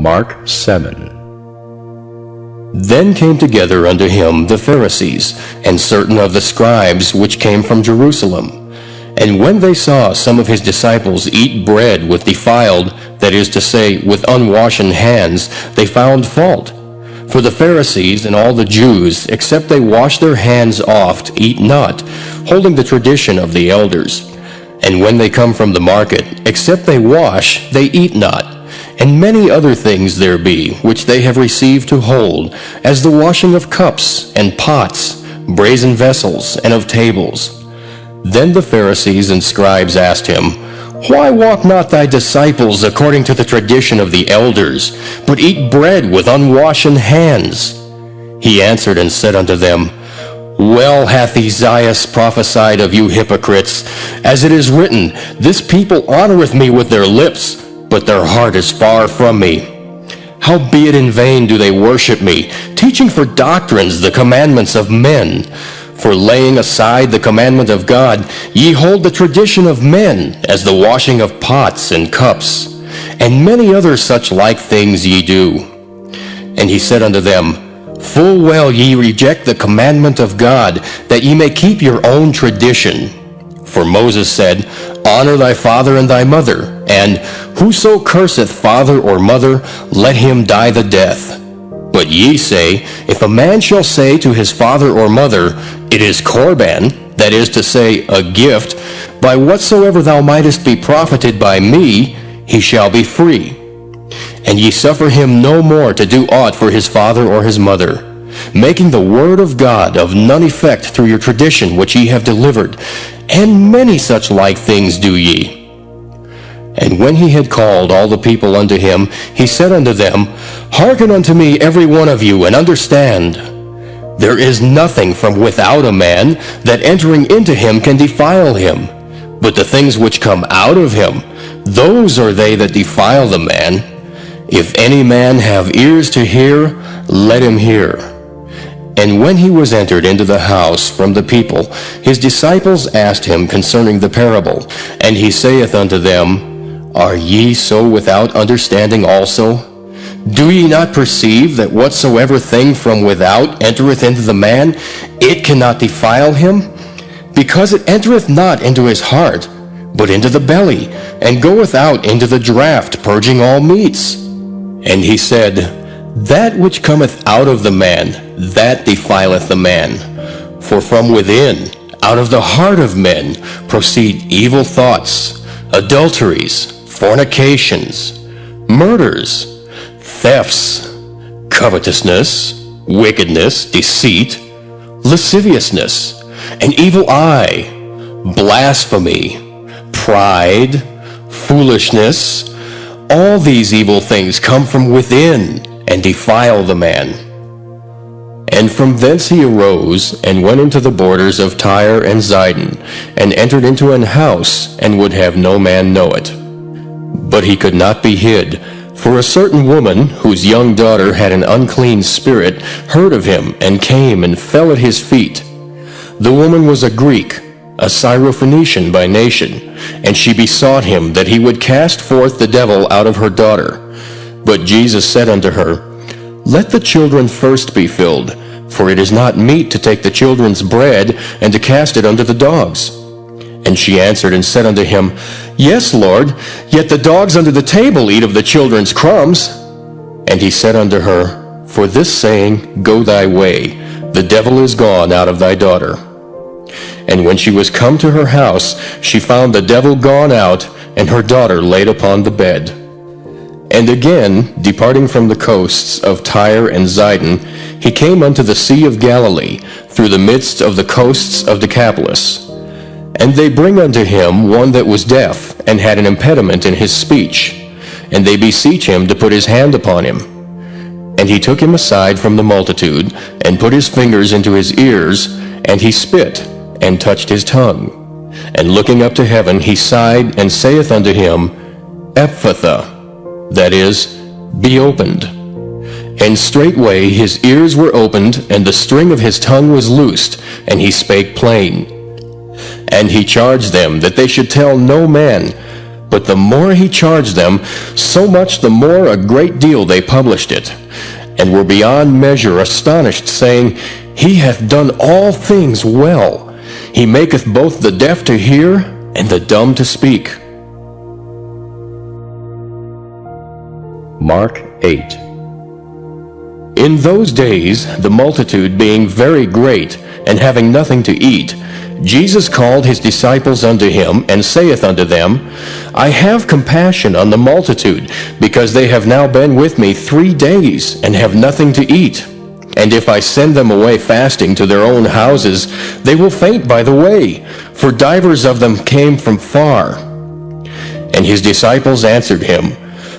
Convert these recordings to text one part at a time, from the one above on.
Mark 7. Then came together unto him the Pharisees, and certain of the scribes which came from Jerusalem. And when they saw some of his disciples eat bread with defiled, that is to say, with unwashen hands, they found fault. For the Pharisees and all the Jews, except they wash their hands oft, eat not, holding the tradition of the elders. And when they come from the market, except they wash, they eat not. And many other things there be, which they have received to hold, as the washing of cups and pots, brazen vessels, and of tables. Then the Pharisees and scribes asked him, Why walk not thy disciples according to the tradition of the elders, but eat bread with unwashen hands? He answered and said unto them, Well hath Esaias prophesied of you hypocrites, as it is written, This people honoreth me with their lips, but their heart is far from me. Howbeit in vain do they worship me, teaching for doctrines the commandments of men. For laying aside the commandment of God, ye hold the tradition of men, as the washing of pots and cups, and many other such like things ye do. And he said unto them, Full well ye reject the commandment of God, that ye may keep your own tradition. For Moses said, Honor thy father and thy mother, and whoso curseth father or mother, let him die the death. But ye say, If a man shall say to his father or mother, It is Corban, that is to say, a gift, by whatsoever thou mightest be profited by me, he shall be free. And ye suffer him no more to do aught for his father or his mother, making the word of God of none effect through your tradition which ye have delivered, and many such like things do ye. And when he had called all the people unto him, he said unto them, Hearken unto me every one of you, and understand. There is nothing from without a man that entering into him can defile him, but the things which come out of him, those are they that defile the man. If any man have ears to hear, let him hear. And when he was entered into the house from the people, his disciples asked him concerning the parable. And he saith unto them, Are ye so without understanding also? Do ye not perceive that whatsoever thing from without entereth into the man, it cannot defile him? Because it entereth not into his heart, but into the belly, and goeth out into the draught, purging all meats. And he said, That which cometh out of the man, that defileth the man. For from within, out of the heart of men, proceed evil thoughts, adulteries, fornications, murders, thefts, covetousness, wickedness, deceit, lasciviousness, an evil eye, blasphemy, pride, foolishness. All these evil things come from within, and defile the man. And from thence he arose, and went into the borders of Tyre and Zidon, and entered into an house, and would have no man know it. But he could not be hid, for a certain woman, whose young daughter had an unclean spirit, heard of him, and came and fell at his feet. The woman was a Greek, a Syrophoenician by nation, and she besought him that he would cast forth the devil out of her daughter. But Jesus said unto her, Let the children first be filled, for it is not meet to take the children's bread, and to cast it unto the dogs. And she answered and said unto him, Yes, Lord, yet the dogs under the table eat of the children's crumbs. And he said unto her, For this saying, Go thy way, the devil is gone out of thy daughter. And when she was come to her house, she found the devil gone out, and her daughter laid upon the bed. And again, departing from the coasts of Tyre and Zidon, he came unto the Sea of Galilee, through the midst of the coasts of Decapolis. And they bring unto him one that was deaf, and had an impediment in his speech. And they beseech him to put his hand upon him. And he took him aside from the multitude, and put his fingers into his ears, and he spit, and touched his tongue. And looking up to heaven, he sighed, and saith unto him, Ephphatha, that is, be opened. And straightway his ears were opened, and the string of his tongue was loosed, and he spake plain. And he charged them that they should tell no man, But the more he charged them, so much the more a great deal they published it, and were beyond measure astonished, saying, He hath done all things well. He maketh both the deaf to hear, and the dumb to speak. Mark 8. In those days, the multitude being very great, and having nothing to eat, Jesus called his disciples unto him, and saith unto them, I have compassion on the multitude, because they have now been with me 3 days, and have nothing to eat. And if I send them away fasting to their own houses, they will faint by the way, for divers of them came from far. And his disciples answered him,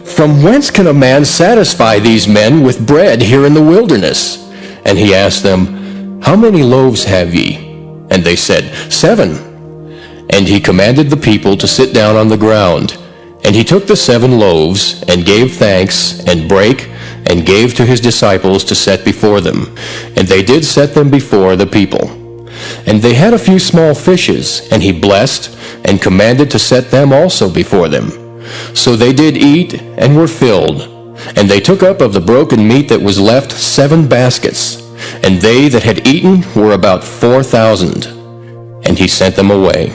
From whence can a man satisfy these men with bread here in the wilderness? And he asked them, How many loaves have ye? And they said, 7. And he commanded the people to sit down on the ground. And he took the 7 loaves, and gave thanks, and brake, and gave to his disciples to set before them. And they did set them before the people. And they had a few small fishes, and he blessed, and commanded to set them also before them. So they did eat, and were filled. And they took up of the broken meat that was left 7 baskets. And they that had eaten were about 4,000. And he sent them away.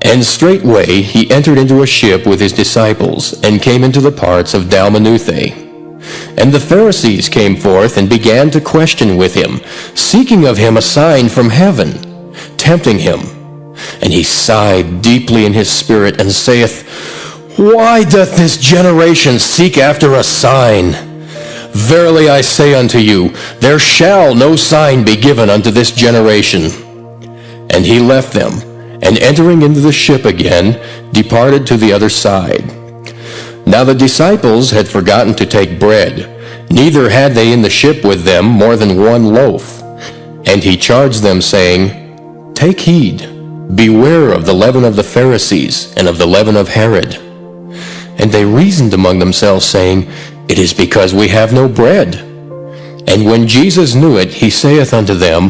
And straightway he entered into a ship with his disciples, and came into the parts of Dalmanutha. And the Pharisees came forth, and began to question with him, seeking of him a sign from heaven, tempting him. And he sighed deeply in his spirit, and saith, Why doth this generation seek after a sign? Verily I say unto you, there shall no sign be given unto this generation. And he left them, and entering into the ship again, departed to the other side. Now the disciples had forgotten to take bread, neither had they in the ship with them more than 1 loaf. And he charged them, saying, Take heed, beware of the leaven of the Pharisees, and of the leaven of Herod. And they reasoned among themselves, saying, It is because we have no bread. And when Jesus knew it, he saith unto them,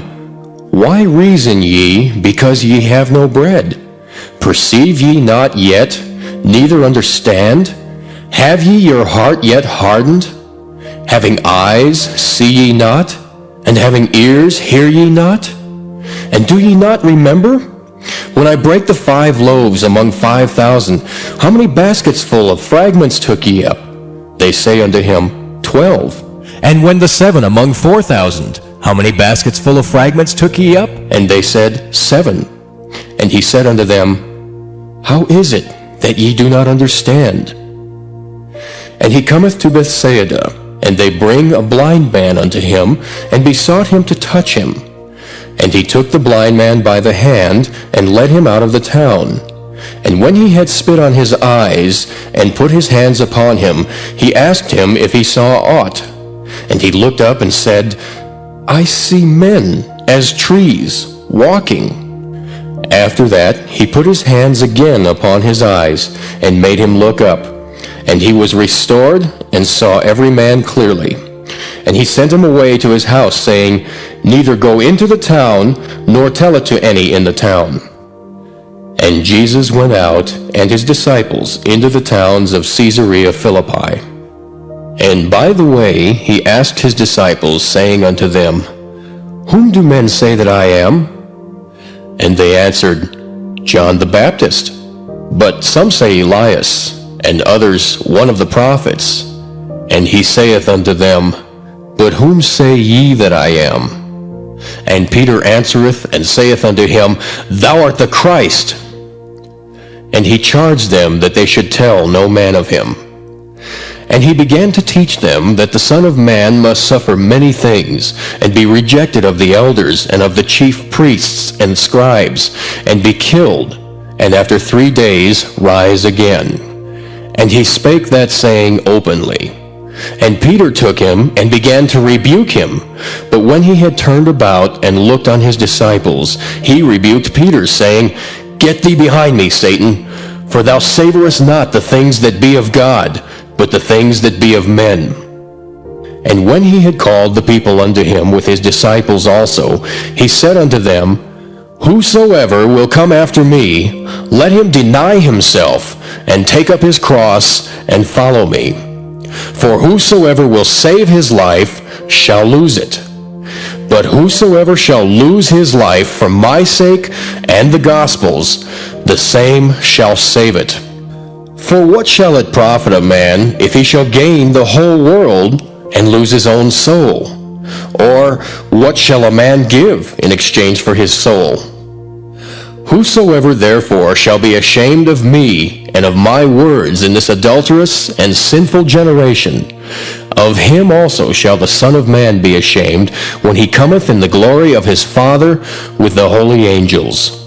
Why reason ye, because ye have no bread? Perceive ye not yet, neither understand? Have ye your heart yet hardened? Having eyes, see ye not? And having ears, hear ye not? And do ye not remember? When I brake the 5 loaves among 5,000, how many baskets full of fragments took ye up? They say unto him, 12. And when the 7 among 4,000, how many baskets full of fragments took ye up? And they said, 7. And he said unto them, How is it that ye do not understand? And he cometh to Bethsaida, and they bring a blind man unto him, and besought him to touch him. And he took the blind man by the hand, and led him out of the town. And when he had spit on his eyes, and put his hands upon him, he asked him if he saw aught. And he looked up and said, I see men as trees, walking. After that he put his hands again upon his eyes, and made him look up. And he was restored, and saw every man clearly. And he sent him away to his house, saying, Neither go into the town, nor tell it to any in the town. And Jesus went out, and his disciples, into the towns of Caesarea Philippi. And by the way he asked his disciples, saying unto them, Whom do men say that I am? And they answered, John the Baptist. But some say Elias, and others one of the prophets. And he saith unto them, But whom say ye that I am? And Peter answereth and saith unto him, Thou art the Christ. And he charged them that they should tell no man of him. And he began to teach them that the Son of Man must suffer many things, and be rejected of the elders, and of the chief priests and scribes, and be killed, and after 3 days rise again. And he spake that saying openly. And Peter took him, and began to rebuke him. But when he had turned about, and looked on his disciples, he rebuked Peter, saying, Get thee behind me, Satan, for thou savorest not the things that be of God, but the things that be of men. And when he had called the people unto him with his disciples also, he said unto them, Whosoever will come after me, let him deny himself, and take up his cross, and follow me. For whosoever will save his life shall lose it. But whosoever shall lose his life for my sake and the gospel's, the same shall save it. For what shall it profit a man if he shall gain the whole world and lose his own soul? Or what shall a man give in exchange for his soul? Whosoever therefore shall be ashamed of me and of my words in this adulterous and sinful generation, of him also shall the Son of Man be ashamed when he cometh in the glory of his Father with the holy angels.